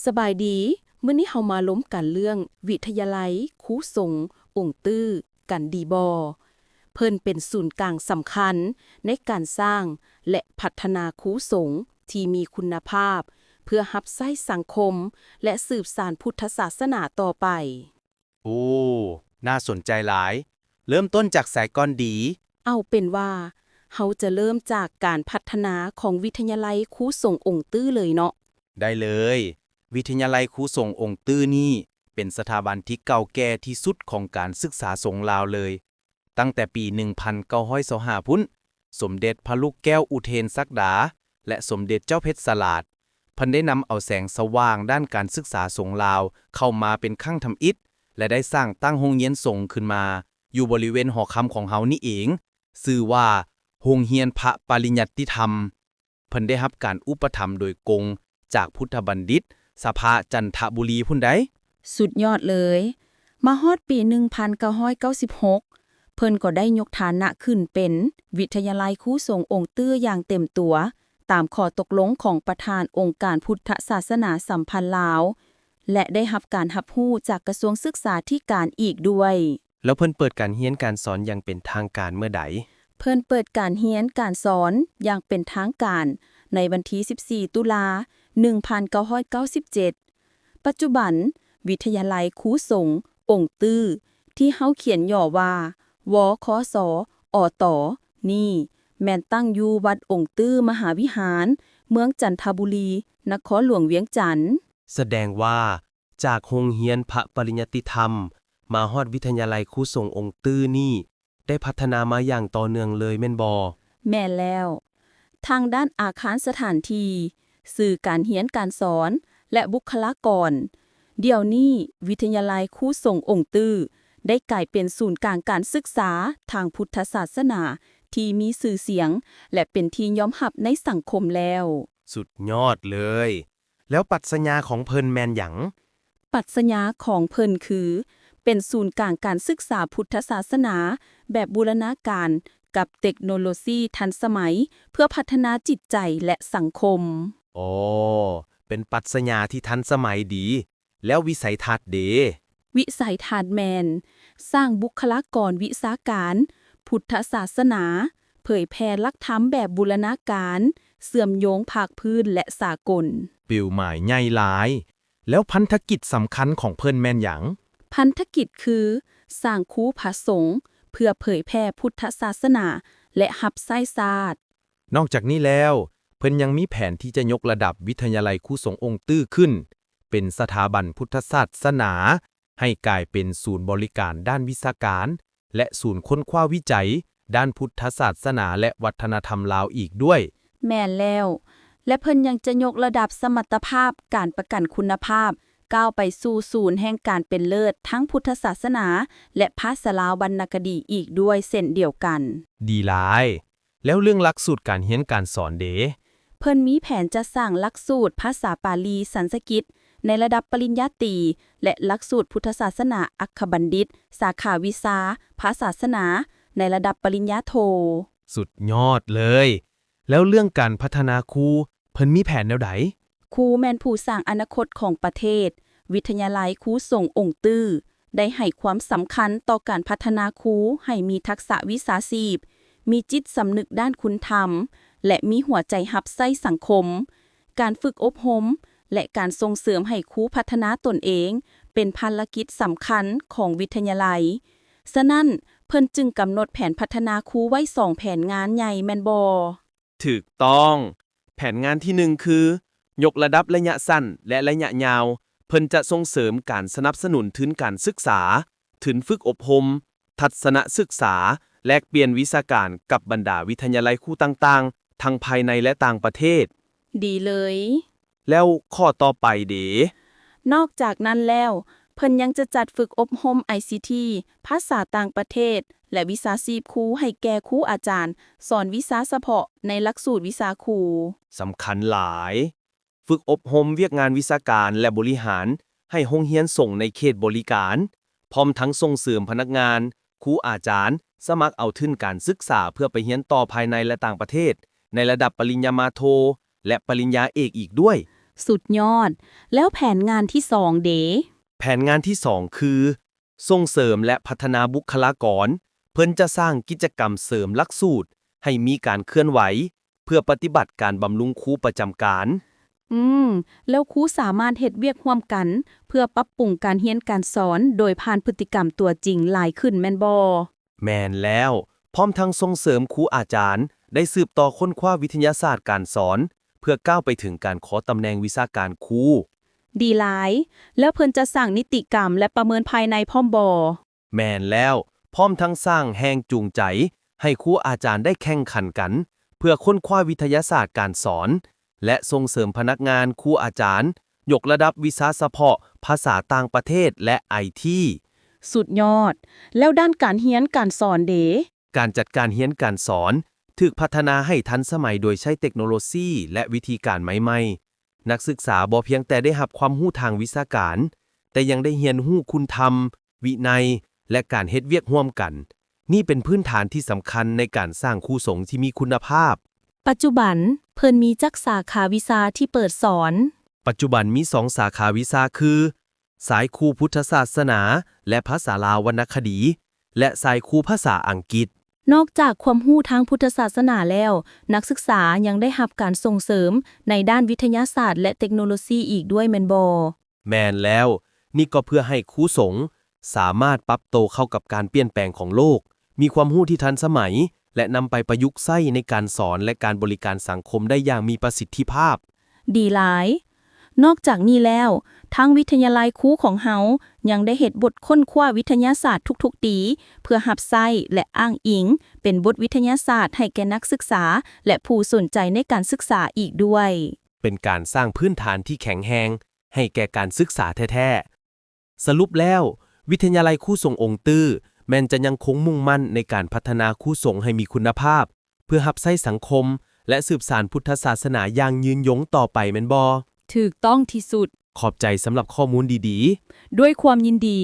สบายดีมื้อนี้เฮามาล้มกันเรื่องวิทยาลัยครูสงฆ์องค์ตื้อกันดีบ่เพิ่นเป็นศูนย์กลางสำคัญในการสร้างและพัฒนาครูสงฆ์ที่มีคุณภาพเพื่อรับใช้สังคมและสืบสานพุทธศาสนาต่อไปโอ้ น่าสนใจหลาย เริ่มต้นจากสายก่อนดี เอาเป็นว่าเฮาจะเริ่มจากการพัฒนาของวิทยาลัยครูสงฆ์องค์ตื้อเลยเนาะได้เลย วิทยาลัยครูสงฆ์องค์ตื้อนี่เป็นสถาบันที่เก่าแก่ที่สุดของการศึกษาสงฆ์ลาวเลย ตั้งแต่ปี 1925 พุ้น สมเด็จพระลูกแก้วอุเทนศักดา และสมเด็จเจ้าเพชรสลาดเพิ่นได้นำเอาแสงสว่างด้านการศึกษาสงฆ์ลาวเข้ามาเป็นครั้งทำอิฐ และได้สร้างตั้งโรงเรียนสงฆ์ขึ้นมา อยู่บริเวณหอคำของเฮานี่เองชื่อว่าโรงเรียนพระปริญญาติธรรม เพิ่นได้รับการอุปถัมภ์โดยกงจากพุทธบัณฑิต สภาจันทบุรีพุ่นใด สุดยอดเลย มาฮอดปี 1996 เพิ่นก็ได้ยกฐานะขึ้นเป็นวิทยาลัยครูสงฆ์องค์ตื้ออย่างเต็มตัว ตามข้อตกลงของประธานองค์การพุทธศาสนาสัมพันธ์ลาว และได้รับการรับรู้จากกระทรวงศึกษาธิการอีกด้วย แล้วเพิ่นเปิดการเรียนการสอนอย่างเป็นทางการเมื่อใด เพิ่นเปิดการเรียนการสอนอย่างเป็นทางการในวันที่ 14 ตุลา 1997 ปัจจุบัน วิทยาลัยครูสงฆ์องค์ตื้อที่เฮาเขียนย่อว่าวคสอตนี่แม่นตั้งอยู่วัดองค์ตื้อมหาวิหาร เมืองจันทบุรี นครหลวงเวียงจันทน์ แสดงว่าจากโรงเรียนพระปริญญาติธรรม มาฮอดวิทยาลัยครูสงฆ์องค์ตื้อนี่ได้พัฒนามาอย่างต่อเนื่องเลยแม่นบ่ แม่นแล้ว ทางด้านอาคารสถานที่สื่อการเรียนการสอน และบุคลากร เดี๋ยวนี้วิทยาลัยครูสงฆ์องค์ตื้อได้กลายเป็นศูนย์กลางการศึกษาทางพุทธศาสนาที่มีชื่อเสียง และเป็นที่ยอมรับในสังคมแล้ว สุดยอดเลย แล้วปรัชญาของเพิ่นแม่นหยัง ปรัชญาของเพิ่นคือ เป็นศูนย์กลางการศึกษาพุทธศาสนาแบบบูรณาการกับเทคโนโลยีทันสมัย เพื่อพัฒนาจิตใจและสังคม อ๋อ เป็นปรัชญาที่ทันสมัยดี แล้ววิสัยทัศน์เด วิสัยทัศน์แมน สร้างบุคลากรวิชาการ พุทธศาสนา เผยแพร่หลักธรรมแบบบูรณาการ เสื่อมโยงภาคพื้นและสากล เป้าหมายใหญ่หลาย แล้วพันธกิจสำคัญของเพิ่นแม่นหยัง พันธกิจคือ สร้างครูพระสงฆ์เพื่อเผยแพร่พุทธศาสนา และรับใช้ชาติ นอกจากนี้แล้ว เพิ่นยังมีแผนที่จะยกระดับวิทยาลัยครูสงฆ์องค์ตื้อขึ้น เป็นสถาบันพุทธศาสนา ให้กลายเป็นศูนย์บริการด้านวิชาการ และศูนย์ค้นคว้าวิจัย ด้านพุทธศาสนาและวัฒนธรรมลาวอีกด้วย แม่นแล้ว และเพิ่นยังจะยกระดับสมรรถภาพการประกันคุณภาพ ก้าวไปสู่ศูนย์แห่งการเป็นเลิศทั้งพุทธศาสนา และภาษาลาววรรณคดีอีกด้วยเช่นเดียวกัน ดีหลาย แล้วเรื่องหลักสูตรการเรียนการสอนเด เพิ่นมีแผนจะสร้างหลักสูตรภาษาปาลีสันสกฤตในระดับปริญญาตรีและหลักสูตรพุทธศาสนาอักขบัณฑิต สาขาวิชาภาษาศาสนา ในระดับปริญญาโท สุดยอดเลย แล้วเรื่องการพัฒนาครูเพิ่นมีแผนแนวใด ครูแม่นผู้สร้างอนาคตของประเทศ วิทยาลัยครูสงฆ์องค์ตื้อได้ให้ความสำคัญต่อการพัฒนาครูให้มีทักษะวิชาชีพ มีจิตสำนึกด้านคุณธรรม และมีหัวใจรับใช้สังคม การฝึกอบรมและการส่งเสริมให้ครูพัฒนาตนเอง เป็นภารกิจสำคัญของวิทยาลัย ฉะนั้นเพิ่นจึงกำหนดแผนพัฒนาครูไว้2แผนงานใหญ่แม่นบ่ ถูกต้อง แผนงานที่ 1 คือ ยกระดับระยะสั้นและระยะยาว เพิ่นจะส่งเสริมการสนับสนุนทุนการศึกษาทุนฝึกอบรม ทัศนศึกษา แลกเปลี่ยนวิชาการกับบรรดาวิทยาลัยครูต่างๆ ทั้งภายในและต่างประเทศ ดีเลย แล้วข้อต่อไปเด นอกจากนั้นแล้ว เพิ่นยังจะจัดฝึกอบรม ICT ภาษาต่างประเทศ และวิชาชีพครูให้แก่ครูอาจารย์ สอนวิชาเฉพาะในหลักสูตรวิชาครู สำคัญหลาย ฝึกอบรมเวียกงานวิชาการและบริหาร ให้โรงเรียนส่งในเขตบริการ พร้อมทั้งส่งเสริมพนักงาน ครูอาจารย์ สมัครเอาทุนการศึกษาเพื่อไปเรียนต่อภายในและต่างประเทศ ในระดับปริญญามาโท และปริญญาเอกอีกด้วย สุดยอด แล้วแผนงานที่2เด แผนงานที่ 2 คือ ส่งเสริมและพัฒนาบุคลากร เพิ่นจะสร้างกิจกรรมเสริมหลักสูตร ให้มีการเคลื่อนไหว เพื่อปฏิบัติการบำรุงครูประจำการ แล้วครูสามารถเฮ็ดเวียกร่วมกัน เพื่อปรับปรุงการเรียนการสอนโดยผ่านพฤติกรรมตัวจริงหลายขึ้นแม่นบ่ แม่นแล้ว พร้อมทั้งส่งเสริมครูอาจารย์ ได้สืบต่อค้นคว้าวิทยาศาสตร์การสอน เพื่อก้าวไปถึงการขอตำแหน่งวิชาการครู ดีหลาย แล้วเพิ่นจะสร้างนิติกรรมและประเมินภายในพร้อมบ่ แม่นแล้ว พร้อมทั้งสร้างแรงจูงใจ ให้ครูอาจารย์ได้แข่งขันกัน เพื่อค้นคว้าวิทยาศาสตร์การสอน และส่งเสริมพนักงานครูอาจารย์ ยกระดับวิชาเฉพาะ ภาษาต่างประเทศและ IT สุดยอด แล้วด้านการเรียนการสอนเด การจัดการเรียนการสอนถูกพัฒนาให้ทันสมัยโดยใช้เทคโนโลยีและวิธีการใหม่ๆนักศึกษาบ่เพียงแต่ได้รับความรู้ทางวิชาการ แต่ยังได้เรียนรู้คุณธรรม วินัย และการเฮ็ดเวียกร่วมกัน นี่เป็นพื้นฐานที่สำคัญในการสร้างครูสงฆ์ที่มีคุณภาพ ปัจจุบันเพิ่นมีจักสาขาวิชาที่เปิดสอน ปัจจุบันมี2สาขาวิชาคือ สายครูพุทธศาสนา และภาษาลาววรรณคดี และสายครูภาษาอังกฤษ นอกจากความรู้ทางพุทธศาสนาแล้ว นักศึกษายังได้รับการส่งเสริมในด้านวิทยาศาสตร์และเทคโนโลยีอีกด้วยแม่นบ่ แม่นแล้ว นี่ก็เพื่อให้ครูสงฆ์สามารถปรับโตวเข้ากับการเปลี่ยนแปลงของโลก มีความรู้ที่ทันสมัย และนำไปประยุกต์ใช้ในการสอนและการบริการสังคมได้อย่างมีประสิทธิภาพ ดีหลาย นอกจากนี้แล้วทางวิทยาลัยครูของเฮายังได้เฮ็ดบทค้นคว้าวิทยาศาสตร์ทุกๆปีเพื่อรับใช้และอ้างอิง เป็นบทวิทยาศาสตร์ให้แก่นักศึกษา และผู้สนใจในการศึกษาอีกด้วย เป็นการสร้างพื้นฐานที่แข็งแรงให้แก่การศึกษาแท้ๆ สรุปแล้ว วิทยาลัยครูสงฆ์องค์ตื้อแม้นจะยังคงมุ่งมั่นในการพัฒนาครูสงฆ์ให้มีคุณภาพ เพื่อรับใช้สังคม และสืบสานพุทธศาสนาอย่างยืนยงต่อไปแม่นบ่ ถูกต้องที่สุด ขอบใจสำหรับข้อมูลดีๆ ด้วยความยินดี